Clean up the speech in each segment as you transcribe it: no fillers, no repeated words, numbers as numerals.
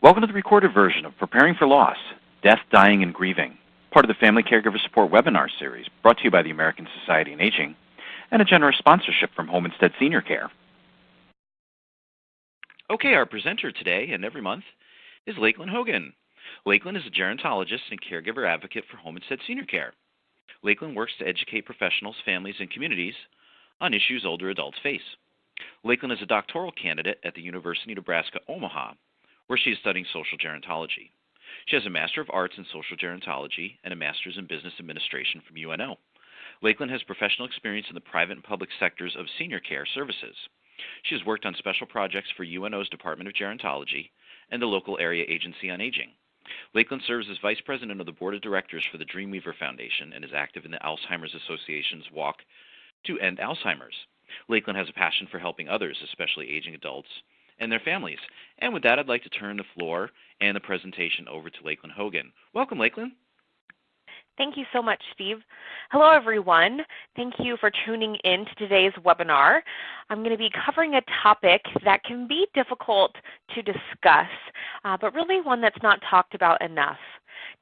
Welcome to the recorded version of Preparing for Loss, Death, Dying, and Grieving, part of the Family Caregiver Support webinar series brought to you by the American Society of Aging and a generous sponsorship from Home Instead Senior Care. Okay, our presenter today and every month is Lakeland Hogan. Lakeland is a gerontologist and caregiver advocate for Home Instead Senior Care. Lakeland works to educate professionals, families, and communities on issues older adults face. Lakeland is a doctoral candidate at the University of Nebraska, Omaha, where she is studying social gerontology. She has a Master of Arts in Social Gerontology and a Master's in Business Administration from UNO. Lakeland has professional experience in the private and public sectors of senior care services. She has worked on special projects for UNO's Department of Gerontology and the local area agency on aging. Lakeland serves as Vice President of the Board of Directors for the Dreamweaver Foundation and is active in the Alzheimer's Association's Walk to End Alzheimer's. Lakeland has a passion for helping others, especially aging adults, and their families. And with that, I'd like to turn the floor and the presentation over to Lakeland Hogan. Welcome, Lakeland. Thank you so much, Steve. Hello, everyone. Thank you for tuning in to today's webinar. I'm going to be covering a topic that can be difficult to discuss, but really one that's not talked about enough.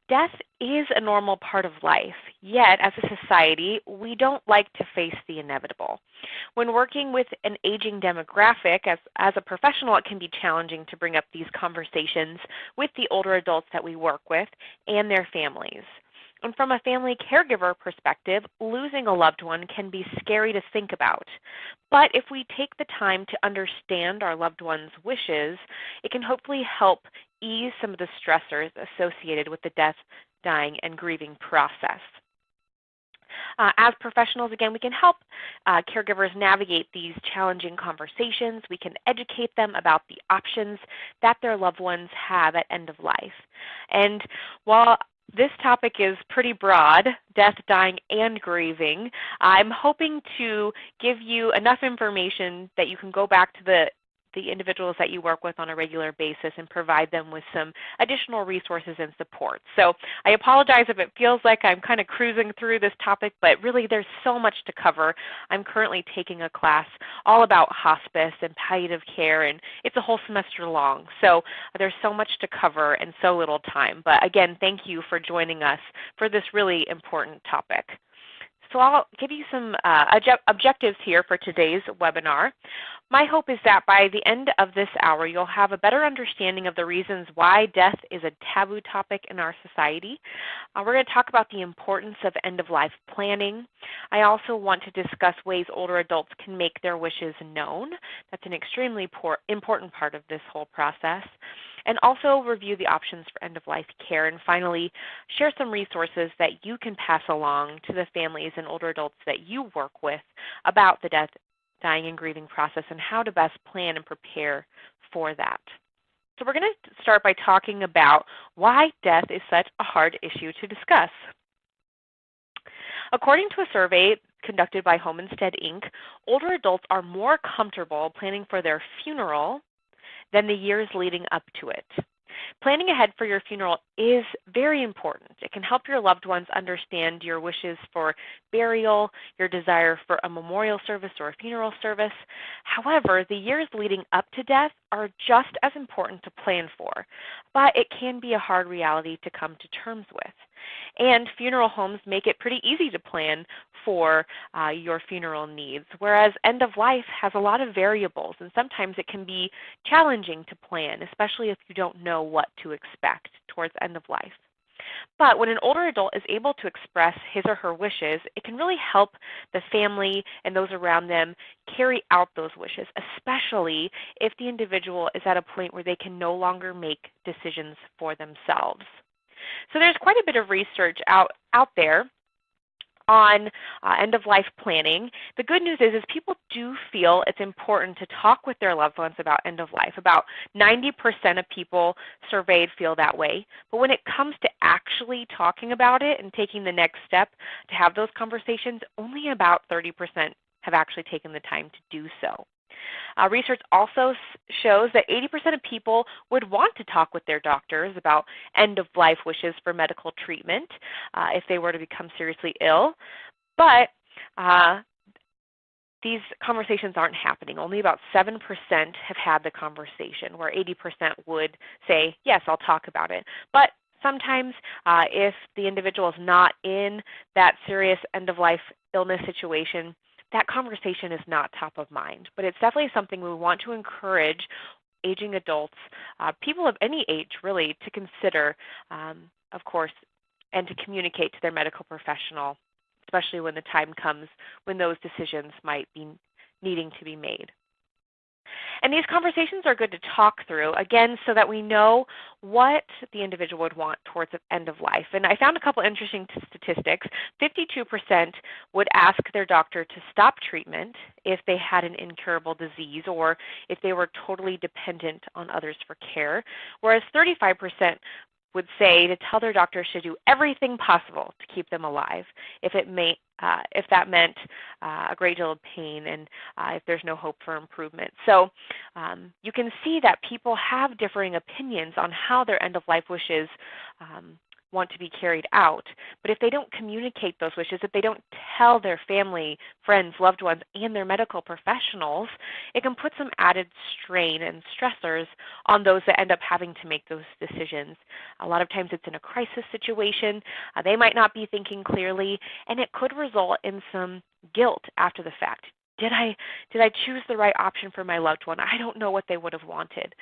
Death is a normal part of life, yet as a society, we don't like to face the inevitable. When working with an aging demographic, as a professional, it can be challenging to bring up these conversations with the older adults that we work with and their families. And from a family caregiver perspective, losing a loved one can be scary to think about. But if we take the time to understand our loved one's wishes, it can hopefully help ease some of the stressors associated with the death, dying, and grieving process. As professionals, again, we can help caregivers navigate these challenging conversations. We can educate them about the options that their loved ones have at end of life. And while this topic is pretty broad, death, dying, and grieving, I'm hoping to give you enough information that you can go back to the individuals that you work with on a regular basis and provide them with some additional resources and support. So I apologize if it feels like I'm kind of cruising through this topic, but really there's so much to cover. I'm currently taking a class all about hospice and palliative care, and it's a whole semester long. So there's so much to cover and so little time. But again, thank you for joining us for this really important topic. So I'll give you some objectives here for today's webinar. My hope is that by the end of this hour, you'll have a better understanding of the reasons why death is a taboo topic in our society. We're going to talk about the importance of end-of-life planning. I also want to discuss ways older adults can make their wishes known. That's an extremely important part of this whole process. And also review the options for end-of-life care. And finally, share some resources that you can pass along to the families and older adults that you work with about the death, dying, and grieving process and how to best plan and prepare for that. So we're going to start by talking about why death is such a hard issue to discuss. According to a survey conducted by Home Instead, Inc., older adults are more comfortable planning for their funeral than the years leading up to it. Planning ahead for your funeral is very important. It can help your loved ones understand your wishes for burial, your desire for a memorial service or a funeral service. However, the years leading up to death are just as important to plan for, but it can be a hard reality to come to terms with. And funeral homes make it pretty easy to plan for your funeral needs, whereas end of life has a lot of variables, and sometimes it can be challenging to plan, especially if you don't know what to expect towards end of life. But when an older adult is able to express his or her wishes, it can really help the family and those around them carry out those wishes, especially if the individual is at a point where they can no longer make decisions for themselves. So there's quite a bit of research out there on end-of-life planning. The good news is people do feel it's important to talk with their loved ones about end-of-life. About 90% of people surveyed feel that way. But when it comes to actually talking about it and taking the next step to have those conversations, only about 30% have actually taken the time to do so. Research also shows that 80% of people would want to talk with their doctors about end-of-life wishes for medical treatment if they were to become seriously ill. But these conversations aren't happening. Only about 7% have had the conversation, where 80% would say, yes, I'll talk about it. But sometimes if the individual is not in that serious end-of-life illness situation, that conversation is not top of mind. But it's definitely something we want to encourage aging adults, people of any age really, to consider, of course, and to communicate to their medical professional, especially when the time comes when those decisions might be needing to be made. And these conversations are good to talk through, again, so that we know what the individual would want towards the end of life. And I found a couple interesting statistics. 52% would ask their doctor to stop treatment if they had an incurable disease or if they were totally dependent on others for care, whereas 35% would say to tell their doctors to do everything possible to keep them alive if that meant a great deal of pain and if there's no hope for improvement. So you can see that people have differing opinions on how their end-of-life wishes want to be carried out. But if they don't communicate those wishes, if they don't tell their family, friends, loved ones, and their medical professionals, it can put some added strain and stressors on those that end up having to make those decisions. A lot of times it's in a crisis situation. They might not be thinking clearly, and it could result in some guilt after the fact. Did I choose the right option for my loved one? I don't know what they would have wanted.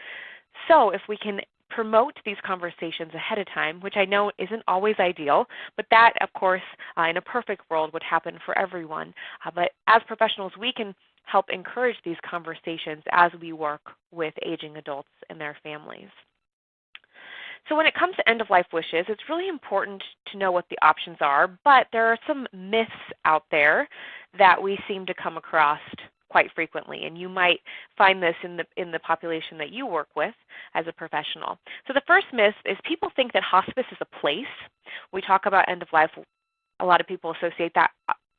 So if we can promote these conversations ahead of time, which I know isn't always ideal, but that, of course, in a perfect world would happen for everyone. But as professionals, we can help encourage these conversations as we work with aging adults and their families. So when it comes to end-of-life wishes, it's really important to know what the options are, but there are some myths out there that we seem to come across quite frequently, and you might find this in the population that you work with as a professional. So the first myth is people think that hospice is a place. We talk about end of life, a lot of people associate that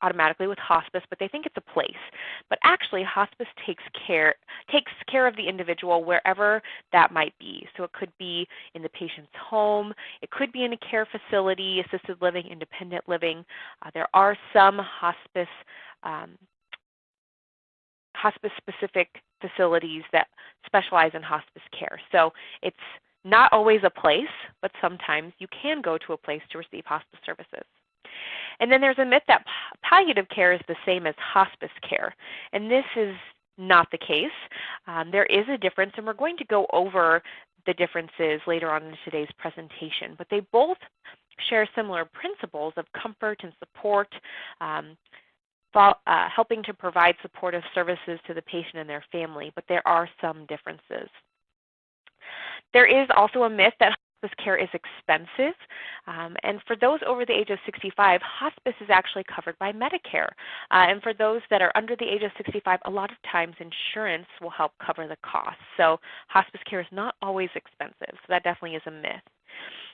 automatically with hospice, but they think it's a place. But actually, hospice takes care of the individual wherever that might be. So it could be in the patient's home, it could be in a care facility, assisted living, independent living. There are some hospice-specific facilities that specialize in hospice care. So it's not always a place, but sometimes you can go to a place to receive hospice services. And then there's a myth that palliative care is the same as hospice care, and this is not the case. There is a difference, and we're going to go over the differences later on in today's presentation, but they both share similar principles of comfort and support, helping to provide supportive services to the patient and their family, but there are some differences. There is also a myth that hospice care is expensive, and for those over the age of 65, hospice is actually covered by Medicare. And for those that are under the age of 65, a lot of times insurance will help cover the cost. So hospice care is not always expensive, so that definitely is a myth.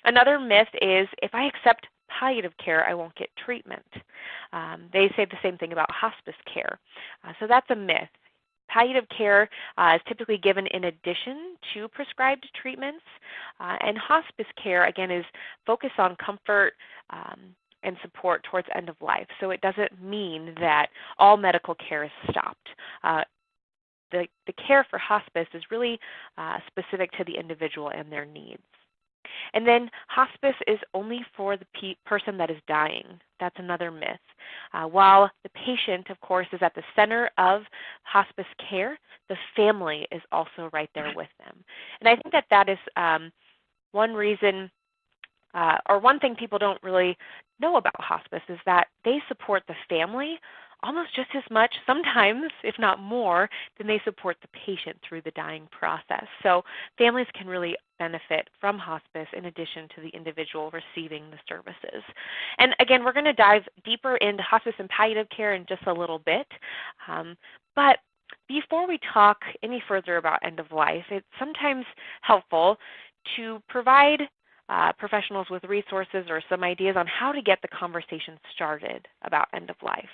Another myth is if I accept palliative care, I won't get treatment. They say the same thing about hospice care. So that's a myth. Palliative care is typically given in addition to prescribed treatments, and hospice care, again, is focused on comfort and support towards end of life. So it doesn't mean that all medical care is stopped. The care for hospice is really specific to the individual and their needs. And then hospice is only for the person that is dying. That's another myth. While the patient, of course, is at the center of hospice care, the family is also right there with them. And I think that is one reason or one thing people don't really know about hospice is that they support the family almost just as much, sometimes, if not more, than they support the patient through the dying process. So families can really benefit from hospice in addition to the individual receiving the services. And again, we're going to dive deeper into hospice and palliative care in just a little bit. But before we talk any further about end of life, it's sometimes helpful to provide professionals with resources or some ideas on how to get the conversation started about end of life.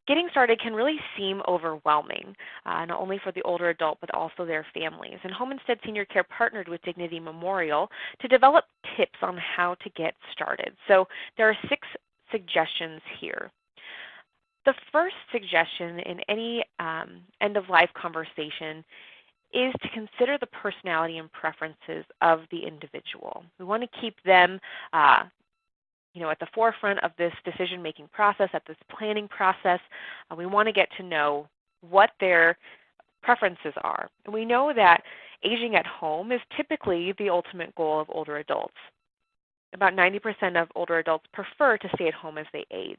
Getting started can really seem overwhelming, not only for the older adult, but also their families. And Home Instead Senior Care partnered with Dignity Memorial to develop tips on how to get started. So there are 6 suggestions here. The first suggestion in any end-of-life conversation is to consider the personality and preferences of the individual. We want to keep them at the forefront of this decision-making process, at this planning process. We want to get to know what their preferences are. And we know that aging at home is typically the ultimate goal of older adults. About 90% of older adults prefer to stay at home as they age.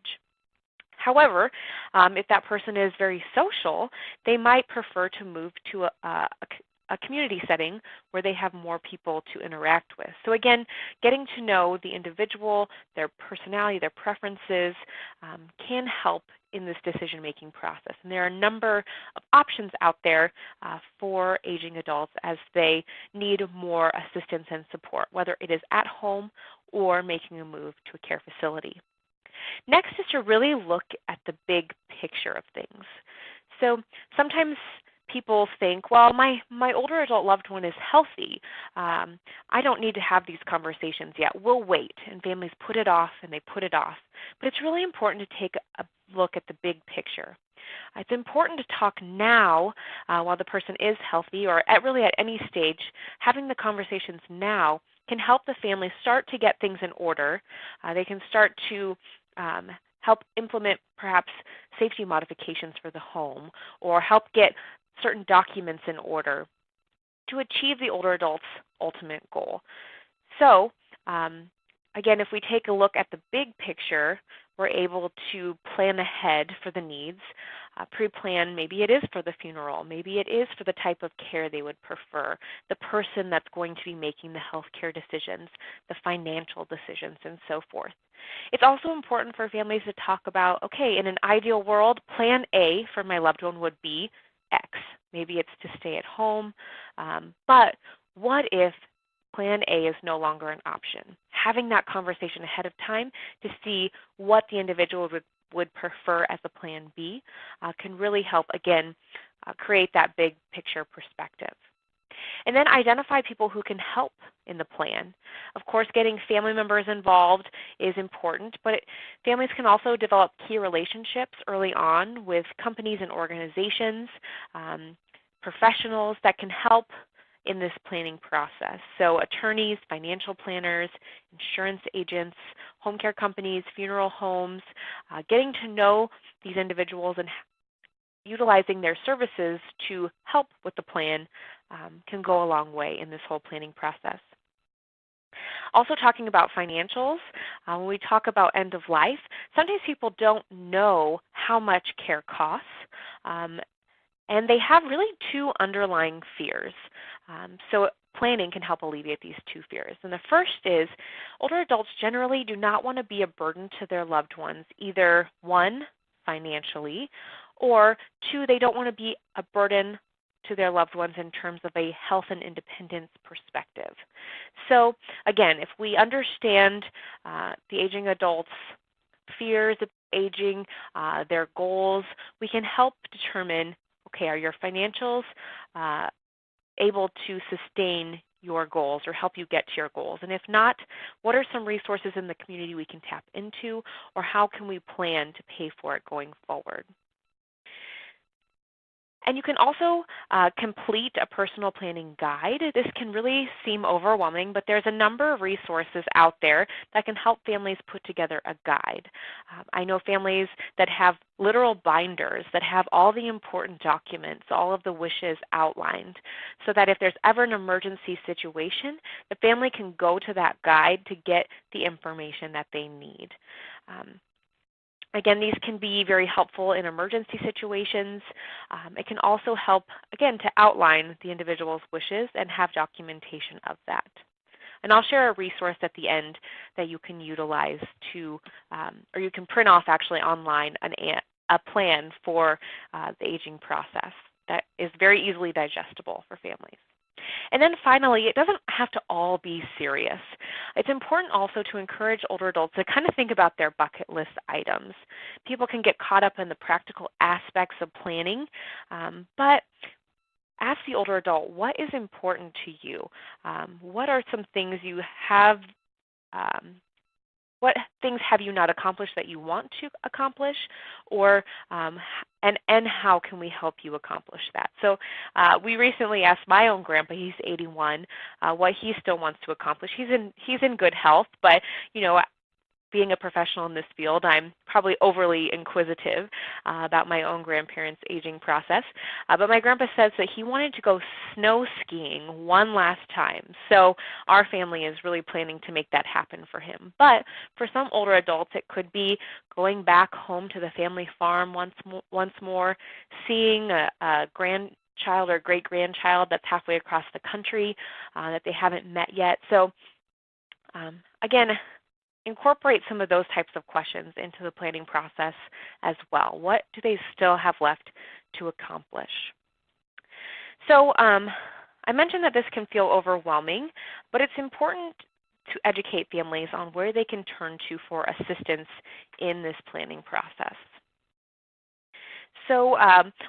However, if that person is very social, they might prefer to move to a community setting where they have more people to interact with. So again, getting to know the individual, their personality, their preferences can help in this decision-making process. And there are a number of options out there for aging adults as they need more assistance and support, whether it is at home or making a move to a care facility. Next is to really look at the big picture of things. So sometimes people think, well, my older adult loved one is healthy. I don't need to have these conversations yet. We'll wait. And families put it off and they put it off. But it's really important to take a look at the big picture. It's important to talk now while the person is healthy, or really at any stage. Having the conversations now can help the family start to get things in order. They can start to help implement perhaps safety modifications for the home, or help get certain documents in order to achieve the older adult's ultimate goal. So again, if we take a look at the big picture, we're able to plan ahead for the needs, pre-plan. Maybe it is for the funeral. Maybe it is for the type of care they would prefer, the person that's going to be making the healthcare decisions, the financial decisions, and so forth. It's also important for families to talk about, okay, in an ideal world, plan A for my loved one would be X. Maybe it's to stay at home, but what if plan A is no longer an option? Having that conversation ahead of time to see what the individual would prefer as a plan B can really help, again, create that big picture perspective. And then identify people who can help in the plan. Of course, getting family members involved is important, but families can also develop key relationships early on with companies and organizations, professionals that can help in this planning process. So attorneys, financial planners, insurance agents, home care companies, funeral homes, getting to know these individuals and utilizing their services to help with the plan can go a long way in this whole planning process. Also talking about financials, when we talk about end of life, sometimes people don't know how much care costs, and they have really two underlying fears. So planning can help alleviate these two fears. And the first is older adults generally do not want to be a burden to their loved ones, either one, financially, or two, they don't want to be a burden to their loved ones in terms of a health and independence perspective. So again, if we understand the aging adult's fears of aging, their goals, we can help determine, okay, are your financials able to sustain your goals or help you get to your goals? And if not, what are some resources in the community we can tap into, or how can we plan to pay for it going forward? And you can also complete a personal planning guide. This can really seem overwhelming, but there's a number of resources out there that can help families put together a guide. I know families that have literal binders that have all the important documents, all of the wishes outlined, so that if there's ever an emergency situation, the family can go to that guide to get the information that they need. Again, these can be very helpful in emergency situations. It can also help, again, to outline the individual's wishes and have documentation of that. And I'll share a resource at the end that you can utilize to, or you can print off actually online a plan for the aging process that is very easily digestible for families. And then finally, it doesn't have to all be serious. It's important also to encourage older adults to kind of think about their bucket list items. People can get caught up in the practical aspects of planning, but ask the older adult, what is important to you? What are some things you have, what things have you not accomplished that you want to accomplish, or and how can we help you accomplish that? So we recently asked my own grandpa, he's 81, what he still wants to accomplish. He's in good health, but being a professional in this field, I'm probably overly inquisitive about my own grandparents' aging process. But my grandpa says that he wanted to go snow skiing one last time. So our family is really planning to make that happen for him. But for some older adults, it could be going back home to the family farm once more, seeing a grandchild or great-grandchild that's halfway across the country that they haven't met yet. So again, incorporate some of those types of questions into the planning process as well. What do they still have left to accomplish? So I mentioned that this can feel overwhelming, but it's important to educate families on where they can turn to for assistance in this planning process. So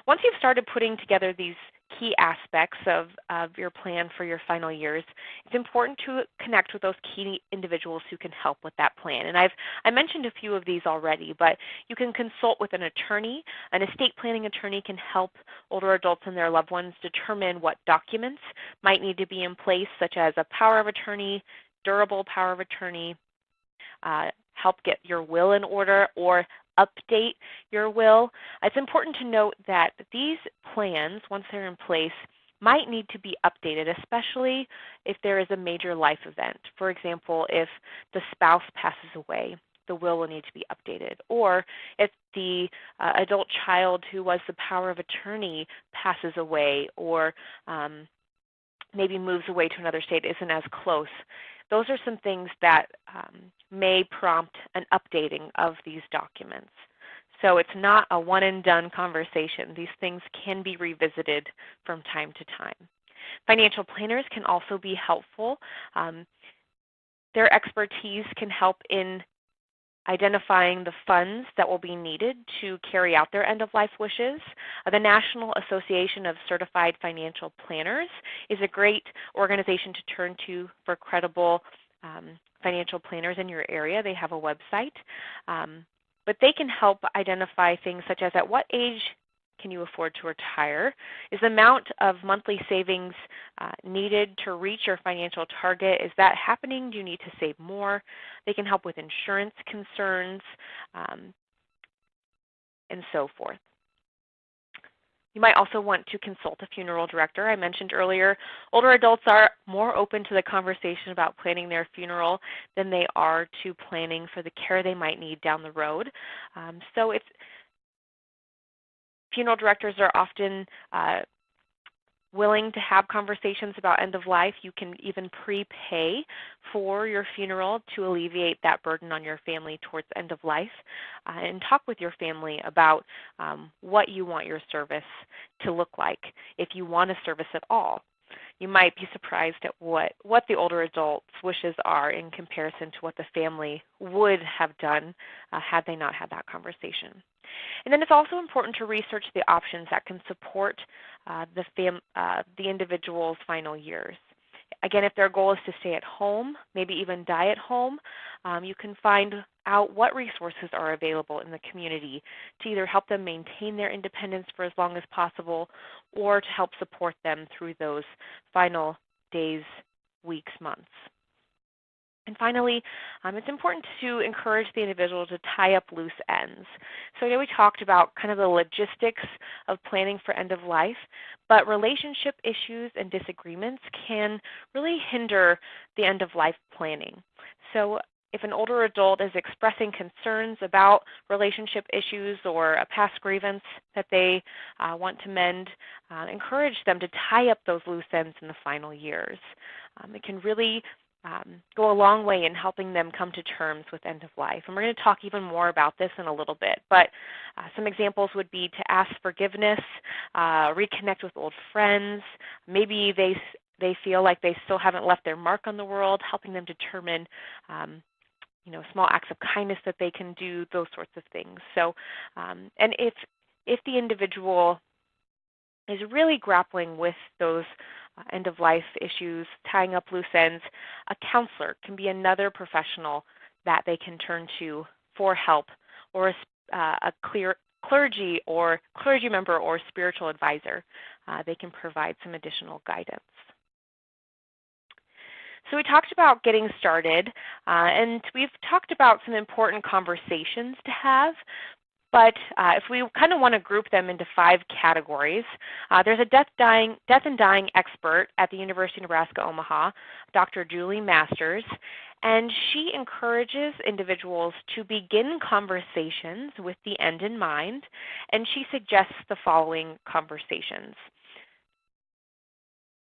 once you've started putting together these key aspects of your plan for your final years, it's important to connect with those key individuals who can help with that plan. And I mentioned a few of these already, but you can consult with an attorney. An estate planning attorney can help older adults and their loved ones determine what documents might need to be in place, such as a power of attorney, durable power of attorney, help get your will in order, or update your will. It's important to note that these plans, once they're in place, might need to be updated, especially if there is a major life event. For example, if the spouse passes away, the will need to be updated. Or if the adult child who was the power of attorney passes away, or maybe moves away to another state, isn't as close. Those are some things that may prompt an updating of these documents. So it's not a one-and-done conversation. These things can be revisited from time to time. Financial planners can also be helpful. Their expertise can help in identifying the funds that will be needed to carry out their end-of-life wishes. The National Association of Certified Financial Planners is a great organization to turn to for credible financial planners in your area. They have a website. But they can help identify things such as at what age can you afford to retire? Is the amount of monthly savings needed to reach your financial target, is that happening? Do you need to save more? They can help with insurance concerns and so forth. You might also want to consult a funeral director. I mentioned earlier, older adults are more open to the conversation about planning their funeral than they are to planning for the care they might need down the road. So if funeral directors are often willing to have conversations about end of life. You can even prepay for your funeral to alleviate that burden on your family towards end of life, and talk with your family about what you want your service to look like, if you want a service at all. You might be surprised at what the older adult's wishes are in comparison to what the family would have done had they not had that conversation. And then it's also important to research the options that can support the individual's final years. Again, if their goal is to stay at home, maybe even die at home, you can find out what resources are available in the community to either help them maintain their independence for as long as possible or to help support them through those final days, weeks, months. And finally, it's important to encourage the individual to tie up loose ends. So we talked about kind of the logistics of planning for end of life, but relationship issues and disagreements can really hinder the end of life planning. So if an older adult is expressing concerns about relationship issues or a past grievance that they want to mend, encourage them to tie up those loose ends in the final years. It can really go a long way in helping them come to terms with end of life. And we're going to talk even more about this in a little bit. But some examples would be to ask forgiveness, reconnect with old friends. Maybe they feel like they still haven't left their mark on the world, helping them determine small acts of kindness that they can do, those sorts of things. So, and if the individual is really grappling with those end-of-life issues, tying up loose ends, a counselor can be another professional that they can turn to for help, or a clergy or clergy member or spiritual advisor. They can provide some additional guidance. So we talked about getting started, and we've talked about some important conversations to have. But if we kind of want to group them into 5 categories, there's a death and dying expert at the University of Nebraska-Omaha, Dr. Julie Masters, and she encourages individuals to begin conversations with the end in mind, and she suggests the following conversations.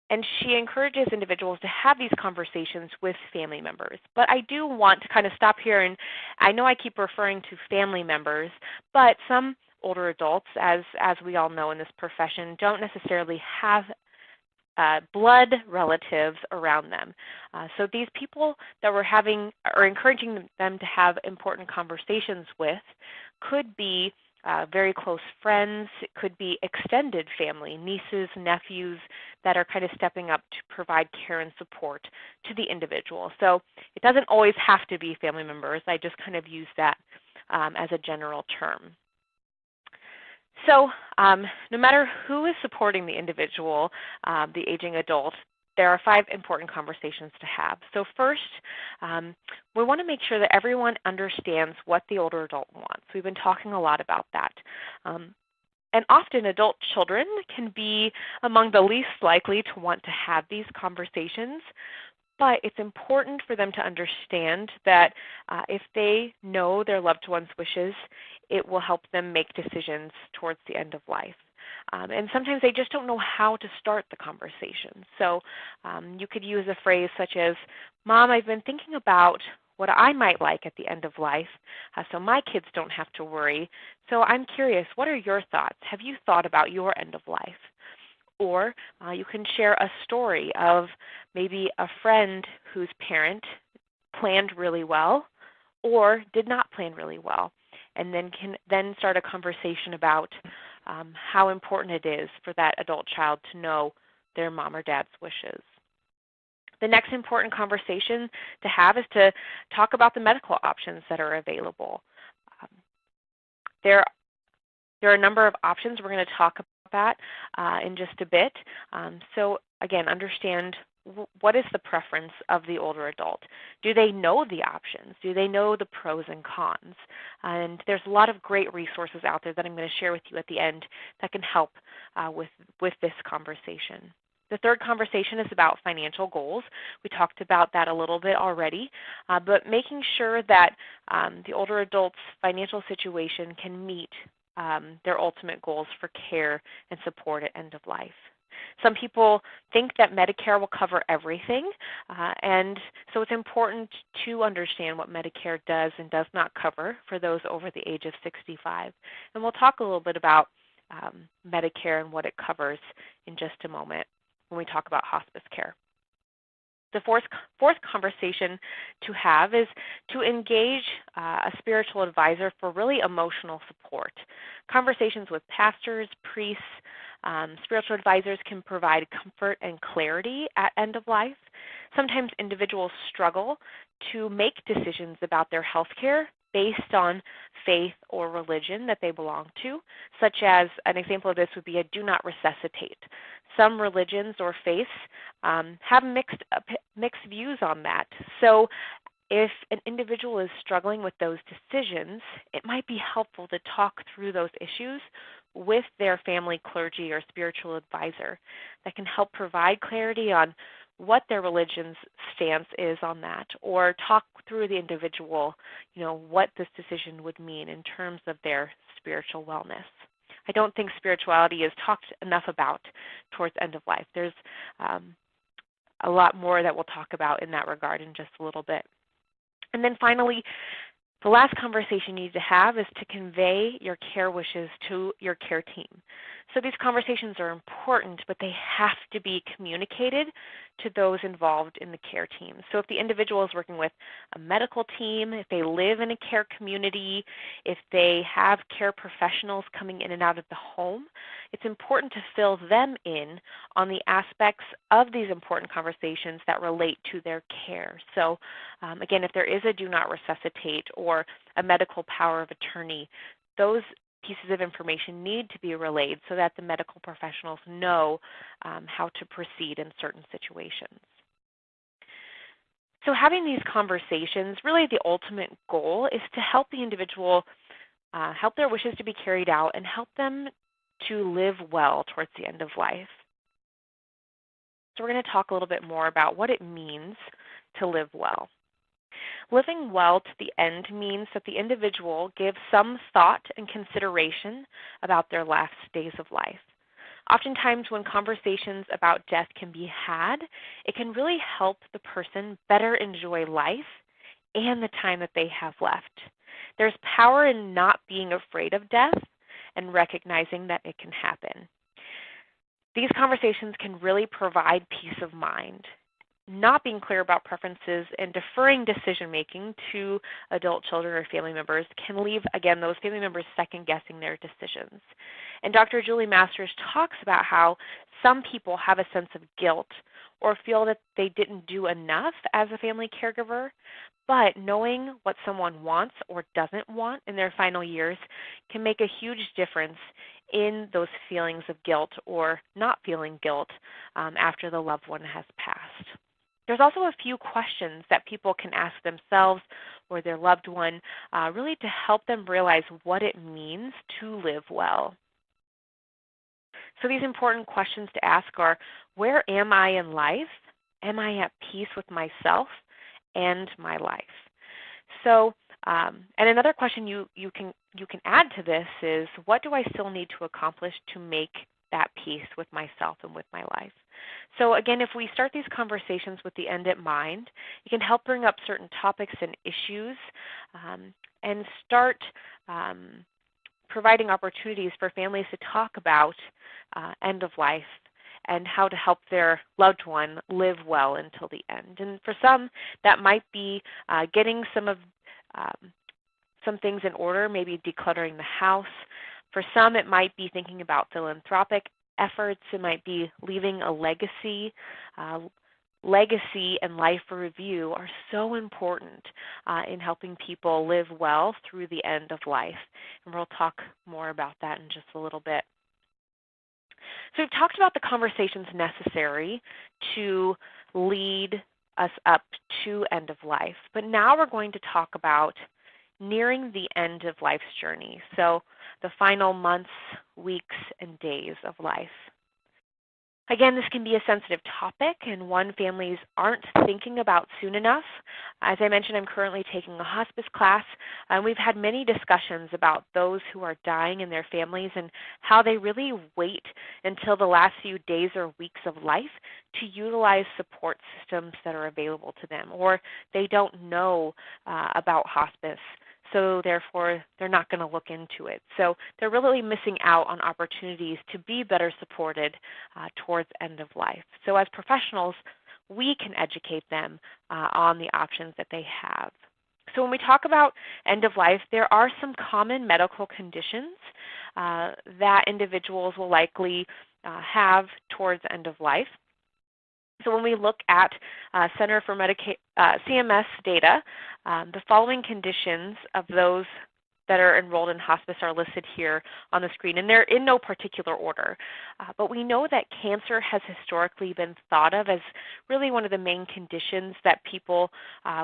And she encourages individuals to have these conversations with family members. But I do want to kind of stop here, and I know I keep referring to family members, but some older adults, as we all know in this profession, don't necessarily have blood relatives around them. So these people that we're having or encouraging them to have important conversations with could be very close friends. It could be extended family, nieces, nephews that are kind of stepping up to provide care and support to the individual. So it doesn't always have to be family members. I just kind of use that as a general term. So no matter who is supporting the individual, the aging adult, there are 5 important conversations to have. So first, we want to make sure that everyone understands what the older adult wants. We've been talking a lot about that. And often adult children can be among the least likely to want to have these conversations, but it's important for them to understand that if they know their loved one's wishes, it will help them make decisions towards the end of life. And sometimes they just don't know how to start the conversation. So you could use a phrase such as, "Mom, I've been thinking about what I might like at the end of life, so my kids don't have to worry. So I'm curious, what are your thoughts? Have you thought about your end of life?" Or you can share a story of maybe a friend whose parent planned really well or did not plan really well, and then can start a conversation about how important it is for that adult child to know their mom or dad's wishes. The next important conversation to have is to talk about the medical options that are available. There are a number of options. We're going to talk about that in just a bit. So again, understand what is the preference of the older adult. Do they know the options? Do they know the pros and cons? And there's a lot of great resources out there that I'm going to share with you at the end that can help with this conversation. The third conversation is about financial goals. We talked about that a little bit already, but making sure that the older adult's financial situation can meet their ultimate goals for care and support at end of life. Some people think that Medicare will cover everything, and so it's important to understand what Medicare does and does not cover for those over the age of 65. And we'll talk a little bit about Medicare and what it covers in just a moment when we talk about hospice care. The fourth conversation to have is to engage a spiritual advisor for really emotional support. Conversations with pastors, priests, spiritual advisors can provide comfort and clarity at end of life. Sometimes individuals struggle to make decisions about their health care based on faith or religion that they belong to, such as an example of this would be a do not resuscitate. Some religions or faiths have mixed views on that. So if an individual is struggling with those decisions, it might be helpful to talk through those issues with their family clergy or spiritual advisor that can help provide clarity on what their religion's stance is on that, or talk through the individual, what this decision would mean in terms of their spiritual wellness. I don't think spirituality is talked enough about towards end of life. There's a lot more that we'll talk about in that regard in just a little bit. And then finally, the last conversation you need to have is to convey your care wishes to your care team. So these conversations are important, but they have to be communicated to those involved in the care team. So if the individual is working with a medical team, if they live in a care community, if they have care professionals coming in and out of the home, it's important to fill them in on the aspects of these important conversations that relate to their care. So again, if there is a do not resuscitate or a medical power of attorney, those pieces of information need to be relayed so that the medical professionals know how to proceed in certain situations. So having these conversations, really the ultimate goal is to help the individual, help their wishes to be carried out, and help them to live well towards the end of life. So we're going to talk a little bit more about what it means to live well. Living well to the end means that the individual gives some thought and consideration about their last days of life. Oftentimes when conversations about death can be had, it can really help the person better enjoy life and the time that they have left. There's power in not being afraid of death and recognizing that it can happen. These conversations can really provide peace of mind. Not being clear about preferences and deferring decision-making to adult children or family members can leave, again, those family members second-guessing their decisions. And Dr. Julie Masters talks about how some people have a sense of guilt or feel that they didn't do enough as a family caregiver, but knowing what someone wants or doesn't want in their final years can make a huge difference in those feelings of guilt or not feeling guilt after the loved one has passed. There's also a few questions that people can ask themselves or their loved one really to help them realize what it means to live well. So these important questions to ask are, where am I in life? Am I at peace with myself and my life? So, and another question you can add to this is, what do I still need to accomplish to make that peace with myself and with my life? So again, if we start these conversations with the end in mind, it can help bring up certain topics and issues and start providing opportunities for families to talk about end of life and how to help their loved one live well until the end. And for some, that might be getting some things in order, maybe decluttering the house. For some, it might be thinking about philanthropic efforts. It might be leaving a legacy. Legacy and life review are so important in helping people live well through the end of life. And we'll talk more about that in just a little bit. So we've talked about the conversations necessary to lead us up to end of life. But now we're going to talk about nearing the end of life's journey. So the final months, weeks, and days of life. Again, this can be a sensitive topic and one families aren't thinking about soon enough. As I mentioned, I'm currently taking a hospice class, and we've had many discussions about those who are dying and their families and how they really wait until the last few days or weeks of life to utilize support systems that are available to them, or they don't know about hospice. So therefore, they're not going to look into it. So they're really missing out on opportunities to be better supported towards end of life. So as professionals, we can educate them on the options that they have. So when we talk about end of life, there are some common medical conditions that individuals will likely have towards end of life. So when we look at Center for CMS data, the following conditions of those that are enrolled in hospice are listed here on the screen, and they're in no particular order. But we know that cancer has historically been thought of as really one of the main conditions that people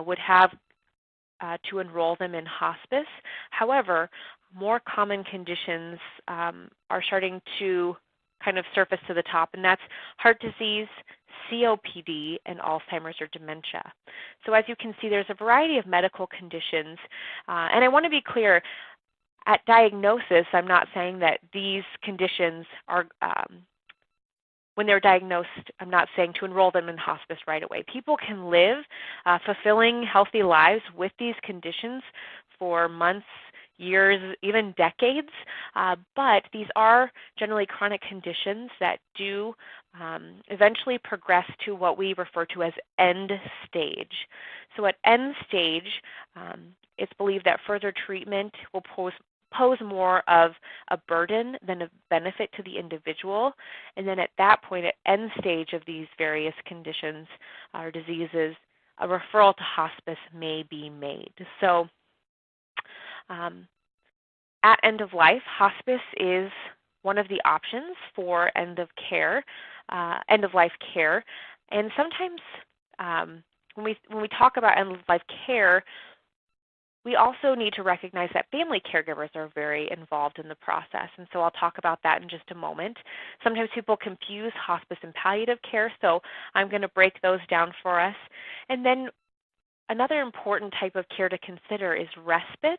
would have to enroll them in hospice. However, more common conditions are starting to kind of surface to the top, and that's heart disease, COPD, and Alzheimer's or dementia. So as you can see, there's a variety of medical conditions, and I want to be clear, at diagnosis, I'm not saying that these conditions are, when they're diagnosed, I'm not saying to enroll them in hospice right away. People can live fulfilling, healthy lives with these conditions for months, years, even decades, but these are generally chronic conditions that do eventually progress to what we refer to as end stage. So at end stage, it's believed that further treatment will pose more of a burden than a benefit to the individual. And then at that point, at end stage of these various conditions or diseases, a referral to hospice may be made. So at end of life, hospice is one of the options for end of life care. And sometimes when we talk about end of life care, we also need to recognize that family caregivers are very involved in the process, and so I'll talk about that in just a moment. Sometimes people confuse hospice and palliative care, so I'm going to break those down for us. And then another important type of care to consider is respite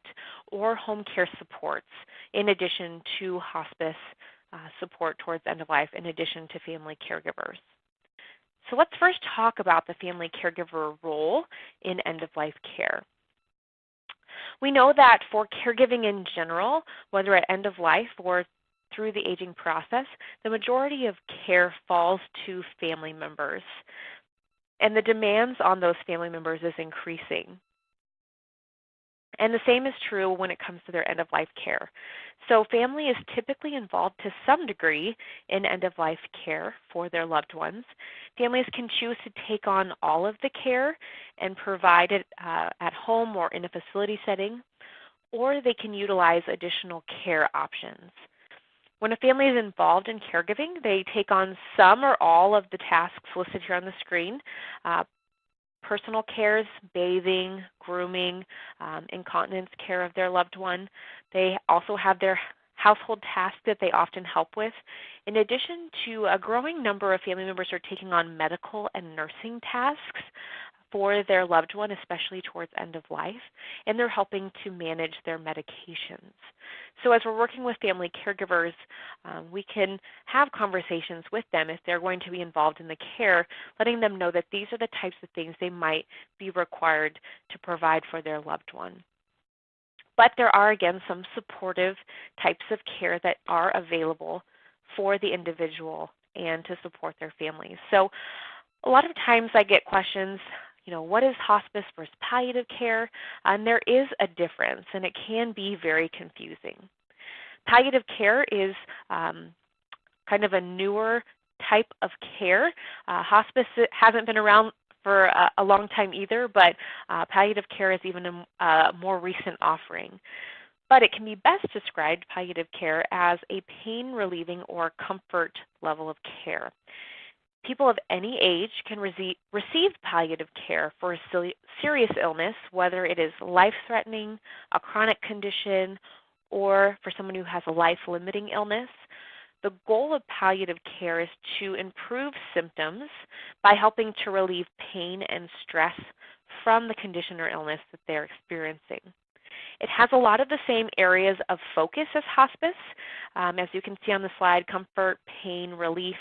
or home care supports, in addition to hospice support towards end of life, in addition to family caregivers. So let's first talk about the family caregiver role in end of life care. We know that for caregiving in general, whether at end of life or through the aging process, the majority of care falls to family members, and the demands on those family members is increasing. And the same is true when it comes to their end-of-life care. So family is typically involved to some degree in end-of-life care for their loved ones. Families can choose to take on all of the care and provide it at home or in a facility setting, or they can utilize additional care options. When a family is involved in caregiving, they take on some or all of the tasks listed here on the screen. Personal cares, bathing, grooming, incontinence care of their loved one. They also have their household tasks that they often help with. In addition to a growing number of family members are taking on medical and nursing tasks for their loved one, especially towards end of life, and they're helping to manage their medications. So as we're working with family caregivers, we can have conversations with them if they're going to be involved in the care, letting them know that these are the types of things they might be required to provide for their loved one. But there are, again, some supportive types of care that are available for the individual and to support their families. So a lot of times I get questions, what is hospice versus palliative care? And there is a difference, and it can be very confusing. Palliative care is kind of a newer type of care. Hospice hasn't been around for a long time either, but palliative care is even a more recent offering. But it can be best described, palliative care, as a pain-relieving or comfort level of care. People of any age can receive palliative care for a serious illness, whether it is life-threatening, a chronic condition, or for someone who has a life-limiting illness. The goal of palliative care is to improve symptoms by helping to relieve pain and stress from the condition or illness that they're experiencing. It has a lot of the same areas of focus as hospice, as you can see on the slide: comfort, pain, relief,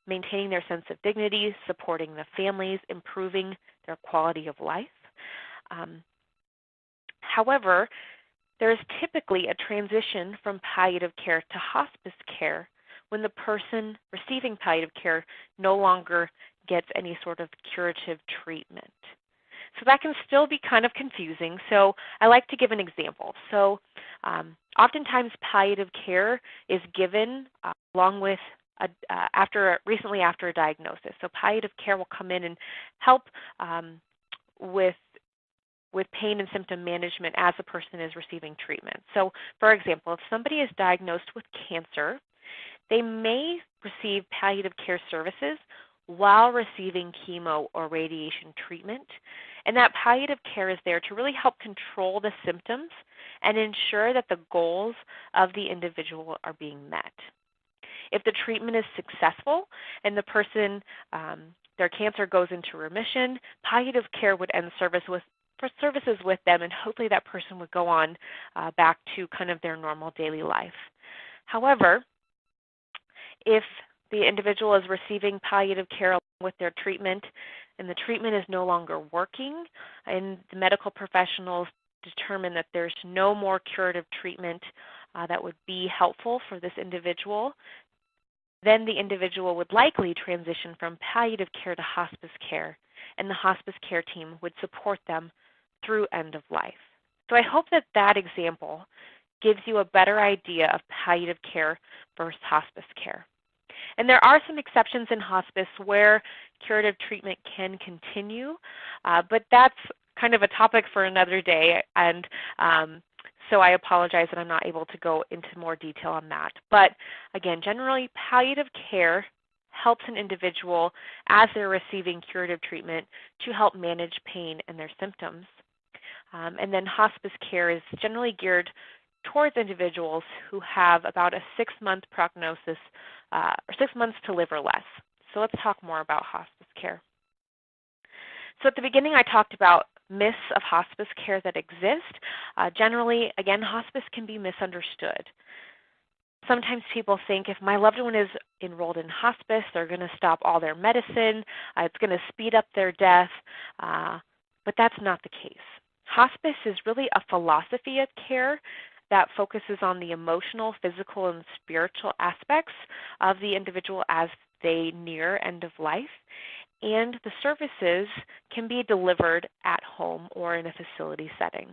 maintaining their sense of dignity, supporting the families, improving their quality of life. However, there is typically a transition from palliative care to hospice care when the person receiving palliative care no longer gets any sort of curative treatment. So that can still be kind of confusing. So I like to give an example. So oftentimes palliative care is given along with recently after a diagnosis. So palliative care will come in and help with pain and symptom management as the person is receiving treatment. So for example, if somebody is diagnosed with cancer, they may receive palliative care services while receiving chemo or radiation treatment. And that palliative care is there to really help control the symptoms and ensure that the goals of the individual are being met. If the treatment is successful and the person, their cancer goes into remission, palliative care would end services with them, and hopefully that person would go on back to kind of their normal daily life. However, if the individual is receiving palliative care along with their treatment and the treatment is no longer working and the medical professionals determine that there's no more curative treatment that would be helpful for this individual, then the individual would likely transition from palliative care to hospice care, and the hospice care team would support them through end of life. So I hope that that example gives you a better idea of palliative care versus hospice care. And there are some exceptions in hospice where curative treatment can continue, but that's kind of a topic for another day, and so I apologize that I'm not able to go into more detail on that. But again, generally, palliative care helps an individual as they're receiving curative treatment to help manage pain and their symptoms. And then hospice care is generally geared towards individuals who have about a 6-month prognosis or 6 months to live or less. So let's talk more about hospice care. So at the beginning, I talked about myths of hospice care that exist. Generally, again, hospice can be misunderstood. Sometimes people think if my loved one is enrolled in hospice, they're going to stop all their medicine, it's going to speed up their death, but that's not the case. Hospice is really a philosophy of care that focuses on the emotional, physical, and spiritual aspects of the individual as they near end of life. And the services can be delivered at home or in a facility setting.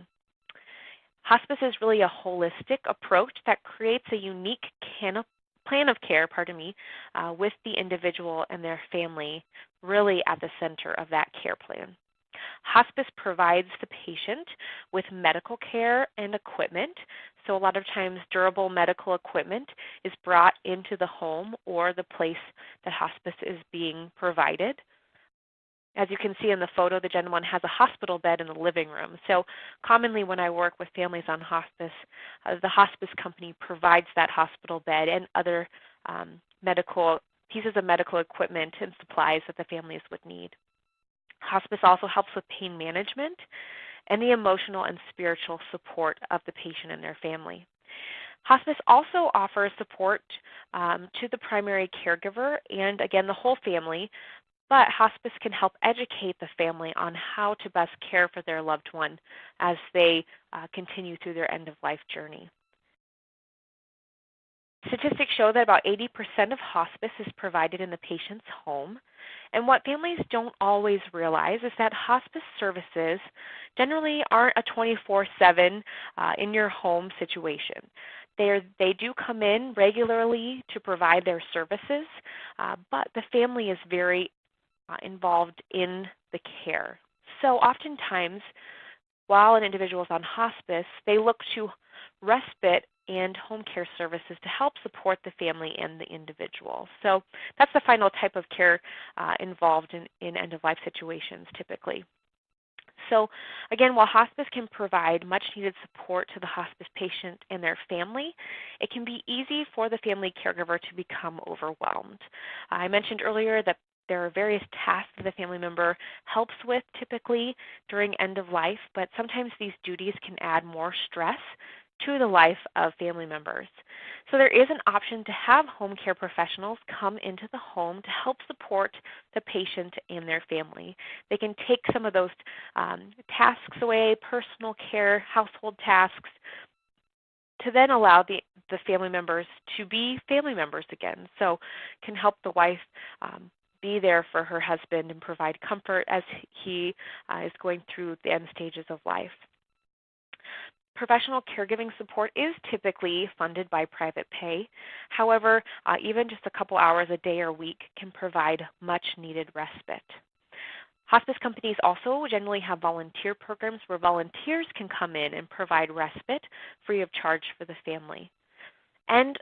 Hospice is really a holistic approach that creates a unique plan of care, with the individual and their family really at the center of that care plan. Hospice provides the patient with medical care and equipment. So a lot of times durable medical equipment is brought into the home or the place that hospice is being provided. As you can see in the photo, the gentleman has a hospital bed in the living room. So commonly when I work with families on hospice, the hospice company provides that hospital bed and other pieces of medical equipment and supplies that the families would need. Hospice also helps with pain management and the emotional and spiritual support of the patient and their family. Hospice also offers support to the primary caregiver and, again, the whole family, but hospice can help educate the family on how to best care for their loved one as they continue through their end-of-life journey. Statistics show that about 80% of hospice is provided in the patient's home. And what families don't always realize is that hospice services generally aren't a 24/7 in your home situation. They do come in regularly to provide their services, but the family is very involved in the care. So oftentimes, while an individual is on hospice, they look to respite and home care services to help support the family and the individual. So that's the final type of care involved in end-of-life situations typically. So again, while hospice can provide much needed support to the hospice patient and their family, it can be easy for the family caregiver to become overwhelmed. I mentioned earlier that there are various tasks that the family member helps with typically during end of life, but sometimes these duties can add more stress to the life of family members. So there is an option to have home care professionals come into the home to help support the patient and their family. They can take some of those tasks away, personal care, household tasks, to then allow the family members to be family members again. So can help the wife be there for her husband and provide comfort as he is going through the end stages of life. Professional caregiving support is typically funded by private pay. However, even just a couple hours a day or week can provide much needed respite. Hospice companies also generally have volunteer programs where volunteers can come in and provide respite free of charge for the family. And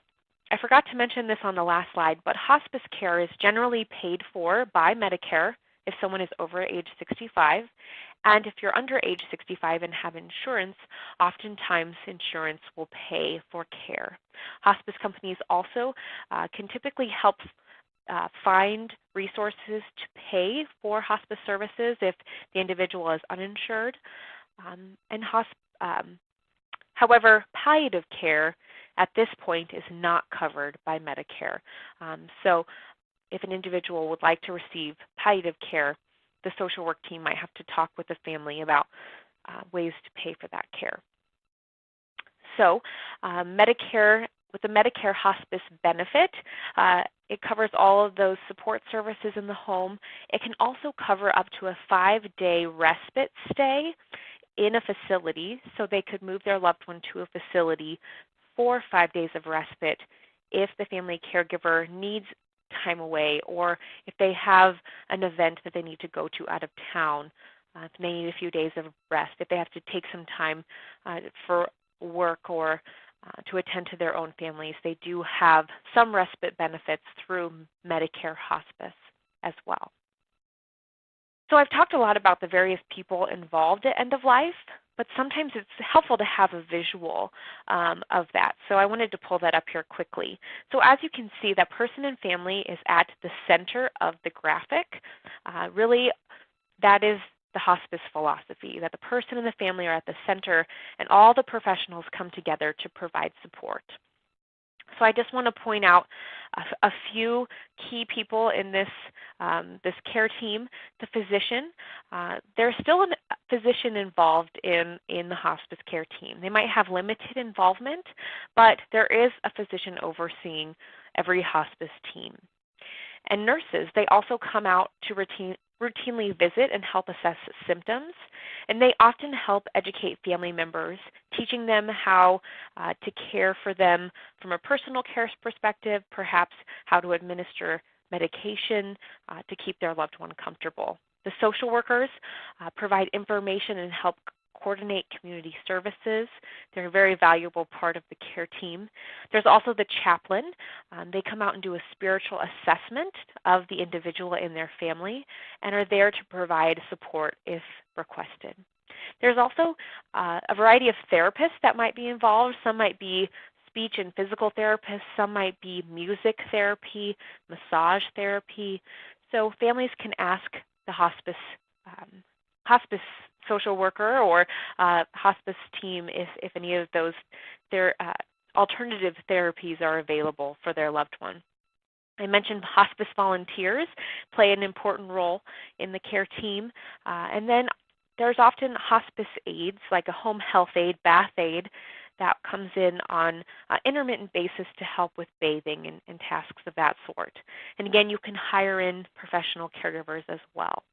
I forgot to mention this on the last slide, but hospice care is generally paid for by Medicare if someone is over age 65. And if you're under age 65 and have insurance, oftentimes insurance will pay for care. Hospice companies also can typically help find resources to pay for hospice services if the individual is uninsured. However, palliative care at this point is not covered by Medicare. So if an individual would like to receive palliative care, the social work team might have to talk with the family about ways to pay for that care. So Medicare, with the Medicare hospice benefit, it covers all of those support services in the home. It can also cover up to a 5-day respite stay in a facility, so they could move their loved one to a facility for 5 days of respite if the family caregiver needs time away, or if they have an event that they need to go to out of town, if they need a few days of rest, if they have to take some time for work or to attend to their own families. They do have some respite benefits through Medicare hospice as well. So I've talked a lot about the various people involved at end of life, but sometimes it's helpful to have a visual of that. So I wanted to pull that up here quickly. So as you can see, that person and family is at the center of the graphic. Really, that is the hospice philosophy, that the person and the family are at the center and all the professionals come together to provide support. So I just want to point out a few key people in this care team. The physician, there's still a physician involved in the hospice care team. They might have limited involvement, but there is a physician overseeing every hospice team. And nurses, they also come out to routinely visit and help assess symptoms, and they often help educate family members, teaching them how to care for them from a personal care perspective, perhaps how to administer medication to keep their loved one comfortable. The social workers provide information and help coordinate community services. They're a very valuable part of the care team. There's also the chaplain. They come out and do a spiritual assessment of the individual and their family and are there to provide support if requested. There's also a variety of therapists that might be involved. Some might be speech and physical therapists. Some might be music therapy, massage therapy. So families can ask the hospice social worker or hospice team if any of those alternative therapies are available for their loved one. I mentioned hospice volunteers play an important role in the care team. And then there's often hospice aides like a home health aide, bath aide, that comes in on an intermittent basis to help with bathing and tasks of that sort. And again, you can hire in professional caregivers as well.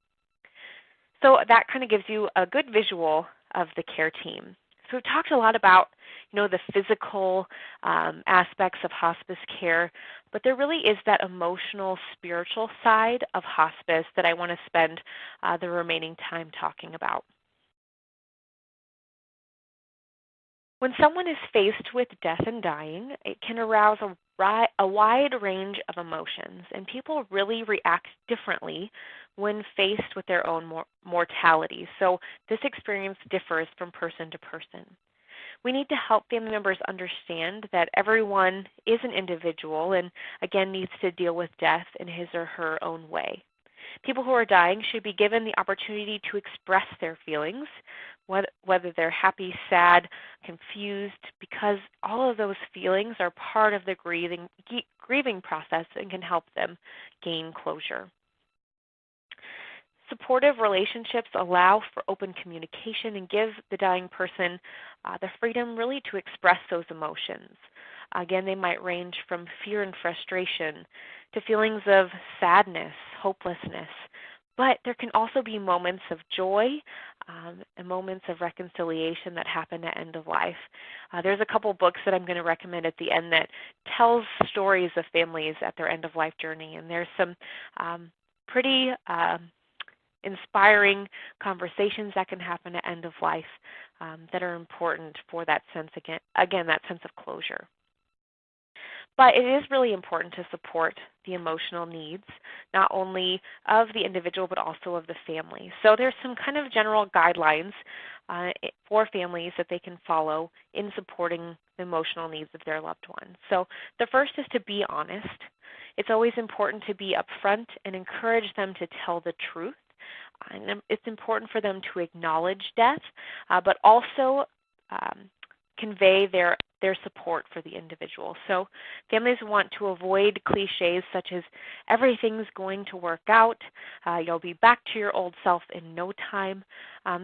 So that kind of gives you a good visual of the care team. So we talked a lot about, the physical aspects of hospice care, but there really is that emotional, spiritual side of hospice that I want to spend the remaining time talking about. When someone is faced with death and dying, it can arouse a wide range of emotions, and people really react differently when faced with their own mortality. So this experience differs from person to person. We need to help family members understand that everyone is an individual and, again, needs to deal with death in his or her own way. People who are dying should be given the opportunity to express their feelings, whether they're happy, sad, confused, because all of those feelings are part of the grieving process and can help them gain closure. Supportive relationships allow for open communication and give the dying person the freedom really to express those emotions. Again, they might range from fear and frustration to feelings of sadness, hopelessness, but there can also be moments of joy and moments of reconciliation that happen at end of life. There's a couple books that I'm going to recommend at the end that tells stories of families at their end of life journey, and there's some pretty inspiring conversations that can happen at end of life that are important for that sense, again, that sense of closure. But it is really important to support the emotional needs, not only of the individual, but also of the family. So there's some kind of general guidelines for families that they can follow in supporting the emotional needs of their loved ones. So the first is to be honest. It's always important to be upfront and encourage them to tell the truth. And it's important for them to acknowledge death, but also convey their their support for the individual. So families want to avoid cliches such as everything's going to work out, you'll be back to your old self in no time.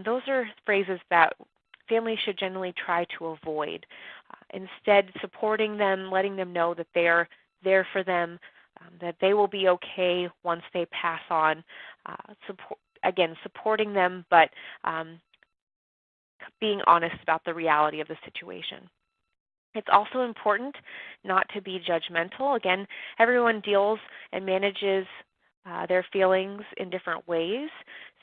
Those are phrases that families should generally try to avoid. Instead, supporting them, letting them know that they are there for them, that they will be okay once they pass on. Supporting them, but being honest about the reality of the situation. It's also important not to be judgmental. Again, everyone deals and manages their feelings in different ways.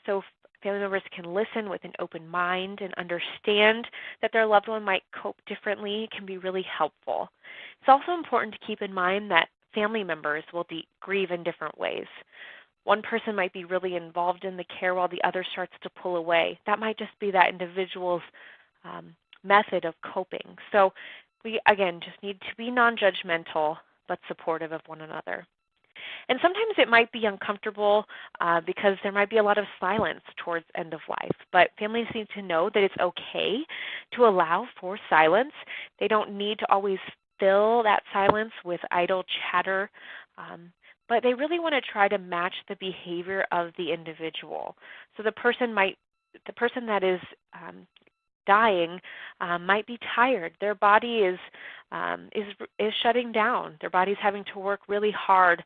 So family members can listen with an open mind and understand that their loved one might cope differently. It can be really helpful. It's also important to keep in mind that family members will grieve in different ways. One person might be really involved in the care while the other starts to pull away. That might just be that individual's method of coping. So we, again, just need to be non-judgmental but supportive of one another. And sometimes it might be uncomfortable because there might be a lot of silence towards end of life. But families need to know that it's okay to allow for silence. They don't need to always fill that silence with idle chatter. But they really want to try to match the behavior of the individual. So the person that is dying might be tired. Their body is shutting down. Their body's having to work really hard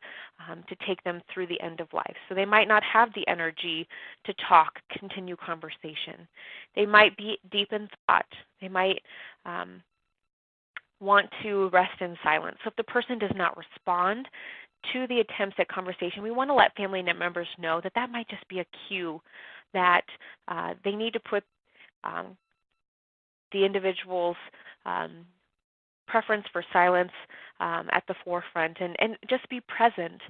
to take them through the end of life. So they might not have the energy to talk, continue conversation. They might be deep in thought. They might want to rest in silence. So if the person does not respond to the attempts at conversation, we want to let family members know that that might just be a cue that they need to put the individual's preference for silence at the forefront and just be present.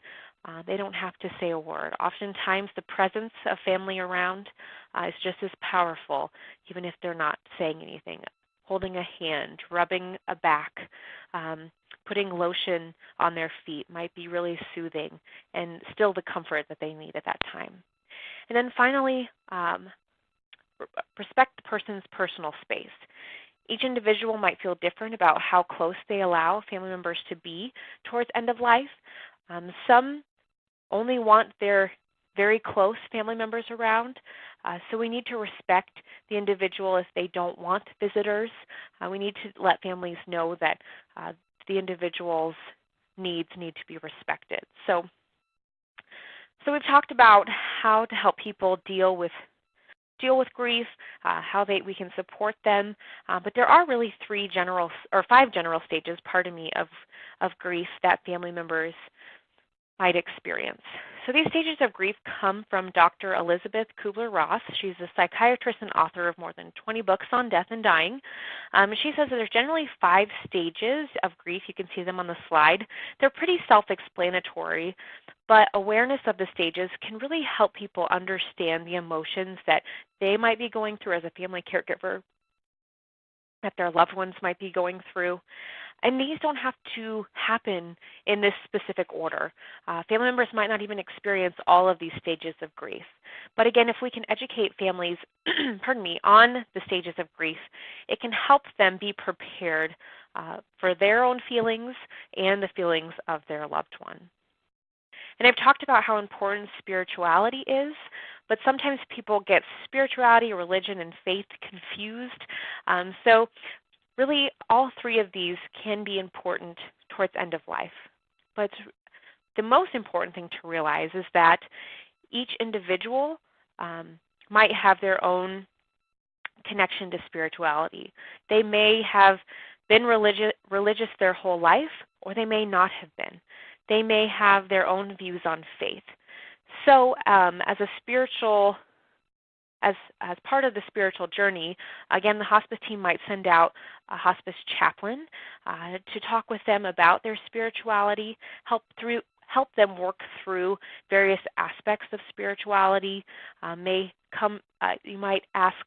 They don't have to say a word. Oftentimes the presence of family around is just as powerful, even if they're not saying anything. Holding a hand, rubbing a back, putting lotion on their feet might be really soothing and still the comfort that they need at that time. And then finally, respect the person's personal space. Each individual might feel different about how close they allow family members to be towards end of life. Some only want their very close family members around, so we need to respect the individual if they don't want visitors. We need to let families know that the individual's needs need to be respected. So we've talked about how to help people deal with grief, how we can support them, but there are really five general stages, of grief that family members might experience. So these stages of grief come from Dr. Elizabeth Kubler-Ross. She's a psychiatrist and author of more than 20 books on death and dying. She says that there's generally 5 stages of grief. You can see them on the slide. They're pretty self-explanatory, but awareness of the stages can really help people understand the emotions that they might be going through as a family caregiver, that their loved ones might be going through. And these don't have to happen in this specific order. Family members might not even experience all of these stages of grief. But again, if we can educate families on the stages of grief, it can help them be prepared for their own feelings and the feelings of their loved one. And I've talked about how important spirituality is, but sometimes people get spirituality, religion, and faith confused. So really, all 3 of these can be important towards end of life. But the most important thing to realize is that each individual might have their own connection to spirituality. They may have been religious their whole life, or they may not have been. They may have their own views on faith. So as part of the spiritual journey, again, the hospice team might send out a hospice chaplain to talk with them about their spirituality, help them work through various aspects of spirituality. You might ask,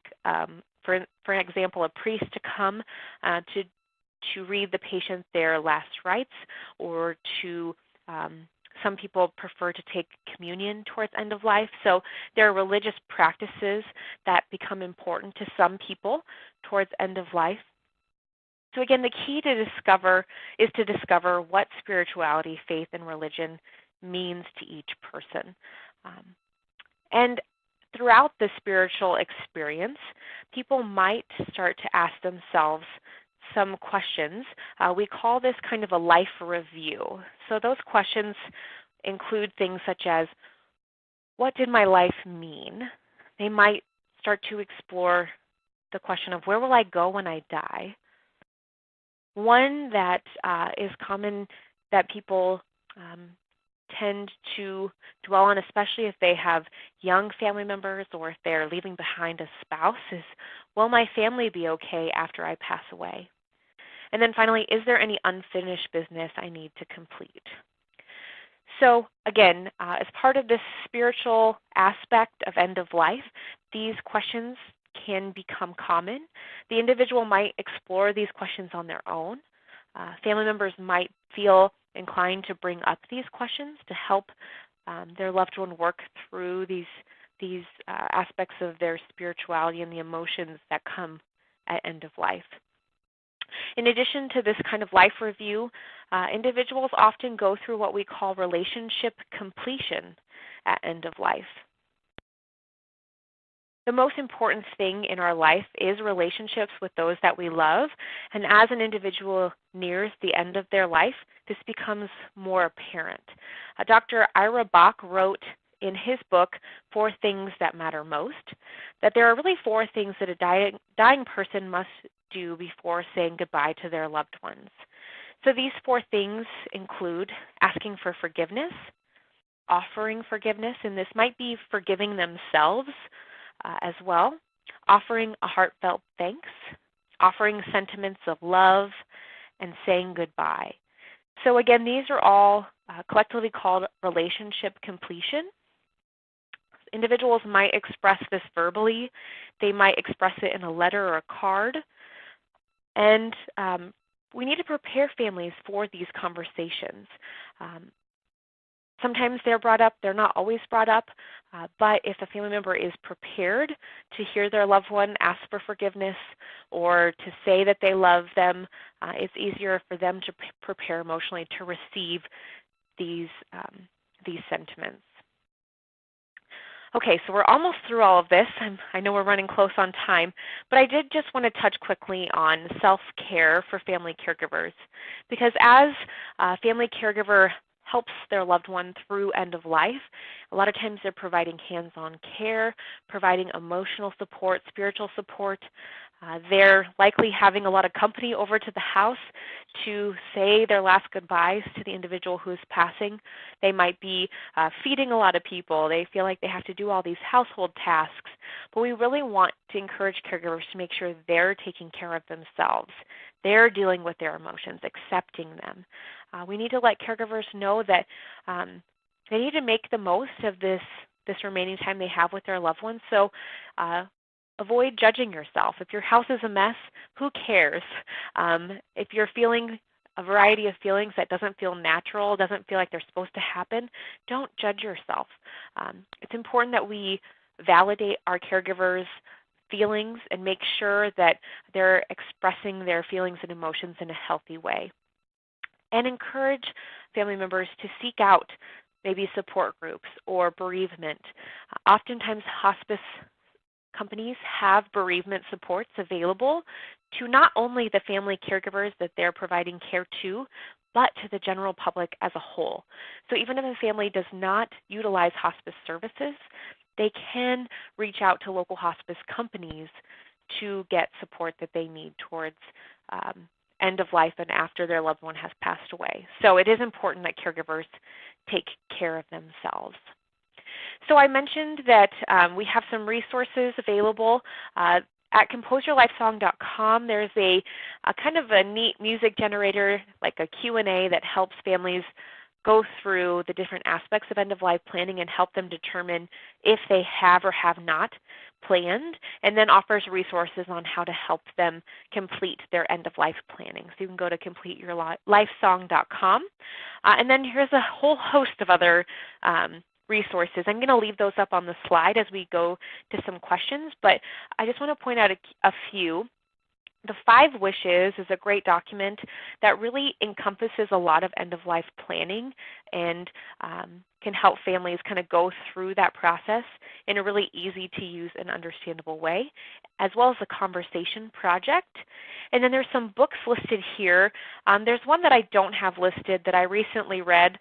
for example, a priest to come to read the patient their last rites, or to some people prefer to take communion towards end of life. So there are religious practices that become important to some people towards end of life. So again, the key is to discover what spirituality, faith, and religion means to each person. And throughout the spiritual experience, people might start to ask themselves some questions. We call this kind of a life review. So those questions include things such as, what did my life mean? They might start to explore the question of, where will I go when I die? One that is common that people tend to dwell on, especially if they have young family members or if they're leaving behind a spouse, is, will my family be okay after I pass away? And then finally, is there any unfinished business I need to complete? So again, as part of this spiritual aspect of end of life, these questions can become common. The individual might explore these questions on their own. Family members might feel inclined to bring up these questions to help their loved one work through these aspects of their spirituality and the emotions that come at end of life. In addition to this kind of life review, individuals often go through what we call relationship completion at end of life. The most important thing in our life is relationships with those that we love, and as an individual nears the end of their life, this becomes more apparent. Dr. Ira Bach wrote in his book, 4 Things That Matter Most, that there are really 4 things that a dying person must do before saying goodbye to their loved ones. So these 4 things include asking for forgiveness, offering forgiveness, and this might be forgiving themselves as well, offering a heartfelt thanks, offering sentiments of love, and saying goodbye. So again, these are all collectively called relationship completion. Individuals might express this verbally. They might express it in a letter or a card. And we need to prepare families for these conversations. Sometimes they're brought up, they're not always brought up, but if a family member is prepared to hear their loved one ask for forgiveness or to say that they love them, it's easier for them to prepare emotionally to receive these sentiments. Okay, so we're almost through all of this. I know we're running close on time, but I did just want to touch quickly on self-care for family caregivers, because as a family caregiver helps their loved one through end of life, a lot of times they're providing hands-on care, providing emotional support, spiritual support. They're likely having a lot of company over to the house to say their last goodbyes to the individual who is passing. They might be feeding a lot of people. They feel like they have to do all these household tasks. But we really want to encourage caregivers to make sure they're taking care of themselves. They're dealing with their emotions, accepting them. We need to let caregivers know that they need to make the most of this remaining time they have with their loved ones. So avoid judging yourself. If your house is a mess, who cares? If you're feeling a variety of feelings that doesn't feel natural, doesn't feel like they're supposed to happen, don't judge yourself. It's important that we validate our caregivers' feelings and make sure that they're expressing their feelings and emotions in a healthy way. And encourage family members to seek out maybe support groups or bereavement. Oftentimes hospice companies have bereavement supports available to not only the family caregivers that they're providing care to, but to the general public as a whole. So even if a family does not utilize hospice services, they can reach out to local hospice companies to get support that they need towards end of life and after their loved one has passed away. So it is important that caregivers take care of themselves. So I mentioned that we have some resources available. At composeyourlifesong.com, there's a kind of a neat music generator, like a Q&A that helps families go through the different aspects of end-of-life planning and help them determine if they have or have not planned, and then offers resources on how to help them complete their end-of-life planning. So you can go to completeyourlifesong.com. And then here's a whole host of other resources. I'm going to leave those up on the slide as we go to some questions, but I just want to point out a few. The 5 Wishes is a great document that really encompasses a lot of end-of-life planning and can help families kind of go through that process in a really easy-to-use and understandable way, as well as the Conversation Project. And then there's some books listed here. There's one that I don't have listed that I recently read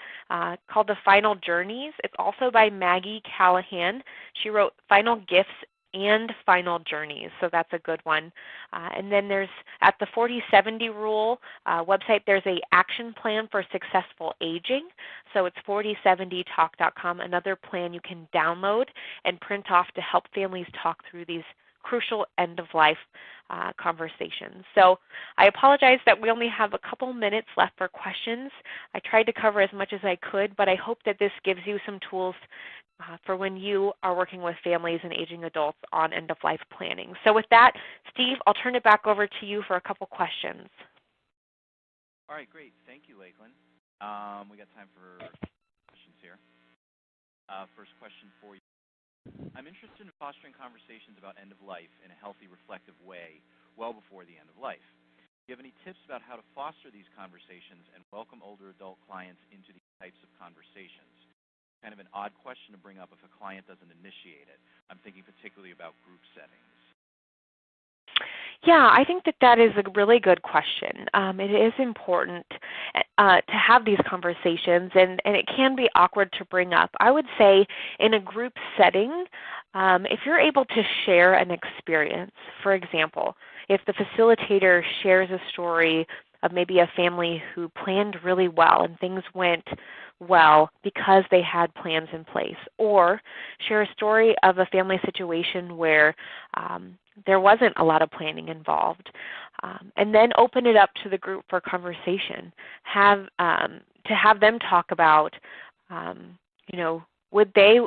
called The Final Journeys. It's also by Maggie Callahan. She wrote Final Gifts and Final Journeys, so that's a good one. And then there's, at the 40/70 Rule website, there's a action plan for successful aging. So it's 4070talk.com, another plan you can download and print off to help families talk through these crucial end-of-life conversations. So I apologize that we only have a couple minutes left for questions. I tried to cover as much as I could, but I hope that this gives you some tools for when you are working with families and aging adults on end-of-life planning. So with that, Steve, I'll turn it back over to you for a couple questions. All right, great. Thank you, Lakeland. We got time for questions here. First question for you. I'm interested in fostering conversations about end of life in a healthy, reflective way well before the end of life. Do you have any tips about how to foster these conversations and welcome older adult clients into these types of conversations? Kind of an odd question to bring up if a client doesn't initiate it. I'm thinking particularly about group settings. Yeah, I think that is a really good question. It is important to have these conversations, and it can be awkward to bring up. I would say in a group setting, if you're able to share an experience, for example, if the facilitator shares a story of maybe a family who planned really well and things went well because they had plans in place, or share a story of a family situation where there wasn't a lot of planning involved, and then open it up to the group for conversation. Have them talk about, how would they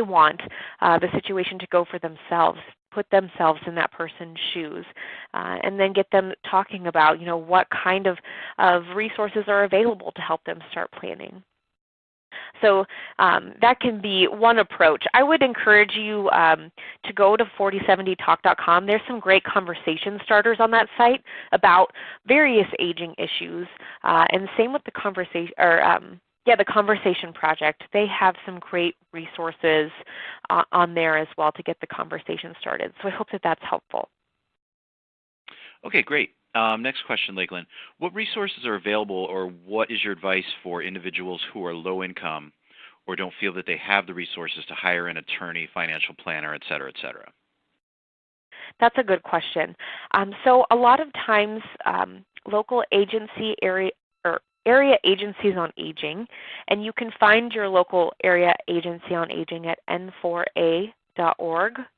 want the situation to go for themselves, put themselves in that person's shoes, and then get them talking about, what kind of resources are available to help them start planning. So that can be one approach. I would encourage you to go to 4070talk.com. There's some great conversation starters on that site about various aging issues, and same with the the Conversation Project. They have some great resources on there as well to get the conversation started. So I hope that that's helpful. Okay, great. Next question, Lakeland. What resources are available, or what is your advice for individuals who are low income or don't feel that they have the resources to hire an attorney, financial planner, et cetera, et cetera? That's a good question. So a lot of times local area agencies on aging, and you can find your local area agency on aging at n4a.org.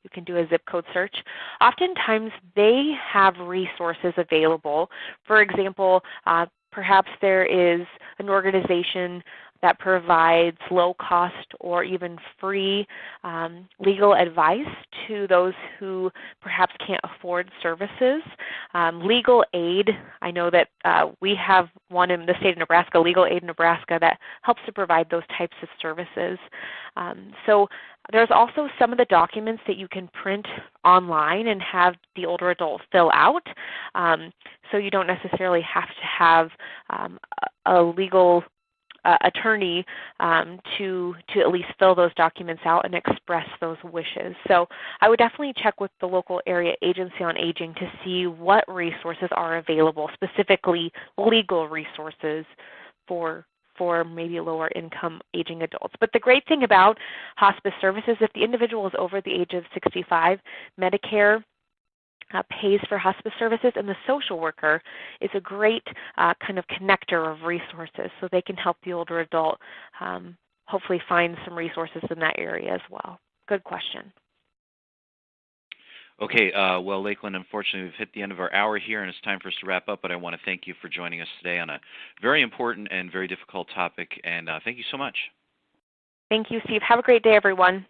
You can do a zip code search. Oftentimes they have resources available. For example, perhaps there is an organization that provides low-cost or even free legal advice to those who perhaps can't afford services. Legal aid, I know that we have one in the state of Nebraska, Legal Aid Nebraska, that helps to provide those types of services. So there's also some of the documents that you can print online and have the older adult fill out. So you don't necessarily have to have a legal attorney to at least fill those documents out and express those wishes. So I would definitely check with the local area agency on aging to see what resources are available, specifically legal resources for maybe lower income aging adults. But the great thing about hospice services, if the individual is over the age of 65, Medicare pays for hospice services, and the social worker is a great kind of connector of resources, so they can help the older adult hopefully find some resources in that area as well. Good question. Okay, well, Lakeland, unfortunately, we've hit the end of our hour here, and it's time for us to wrap up, but I want to thank you for joining us today on a very important and very difficult topic, and thank you so much. Thank you, Steve. Have a great day, everyone.